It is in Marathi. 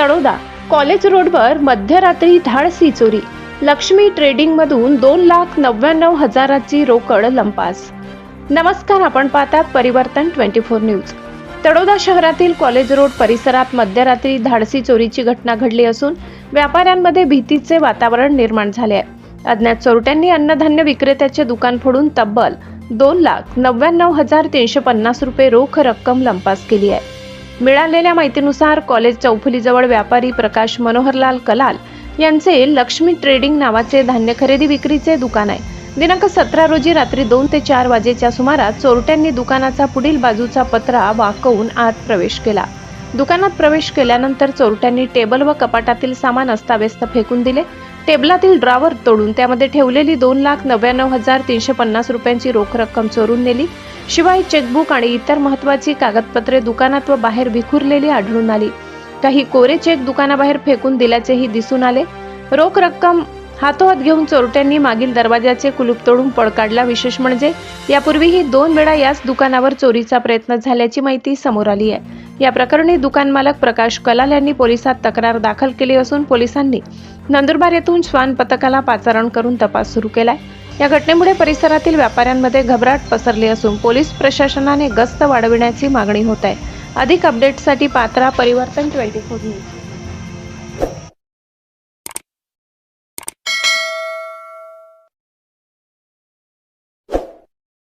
तळोदा कॉलेज रोडवर मध्यरात्री धाडसी चोरी. लक्ष्मी ट्रेडिंग मधून 2,99,000ची रोकड लंपास. नमस्कार, आपण पाहतात परिवर्तन 24 न्यूज. तळोदा शहरातील कॉलेज रोड परिसरात मध्यरात्री धाडसी चोरीची घटना घडली असून व्यापाऱ्यांमध्ये भीतीचे वातावरण निर्माण झाले आहे. अज्ञात चोरट्यांनी अन्नधान्य विक्रेत्याचे दुकान फोडून तब्बल 2,99,350 रुपये रोख रक्कम लंपास केली आहे. मिळालेल्या माहितीनुसार कॉलेज चौफुलीजवळ व्यापारी प्रकाश मनोहरलाल कलाल यांचे लक्ष्मी ट्रेडिंग नावाचे धान्य खरेदी विक्रीचे दुकान आहे. दिनांक 17 रोजी रात्री 2 ते 4 वाजेच्या सुमारास चोरट्यांनी दुकानाचा पुढील बाजूचा पत्रा वाकवून आत प्रवेश केला. दुकानात प्रवेश केल्यानंतर चोरट्यांनी टेबल व कपाटातील सामान अस्ताव्यस्त फेकून दिले. टेबलातील ड्रॉवर तोडून त्यामध्ये ठेवलेली 2,99,350 रुपयांची रोख रक्कम चोरून नेली. शिवाय चेकबुक आणि इतर महत्त्वाची कागदपत्रे दुकानात व बाहेर विखुरलेली आढळून आली. काही कोरे चेक दुकानाबाहेर फेकून दिल्याचेही दिसून आले. रोख रक्कम हातोहात घेऊन चोरट्यांनी मागील दरवाजाचे कुलूप तोडून पळ काढला. विशेष म्हणजे यापूर्वीही 2 वेळा याच दुकानावर चोरीचा प्रयत्न झाल्याची माहिती समोर आली आहे. या प्रकरणी दुकान मालक प्रकाश कलाल यांनी पोलिसात तक्रार दाखल केली असून पोलिसांनी नंदुरबार येथून श्वान पथकाला पाचारण करून तपास सुरू केलाय. या घटनेमुळे परिसरातील व्यापाऱ्यांमध्ये घबराट पसरली असून पोलीस प्रशासनाने गस्त वाढविण्याची मागणी होत आहे. अधिक अपडेटसाठी पात्रा परिवर्तन 24 न्यूज.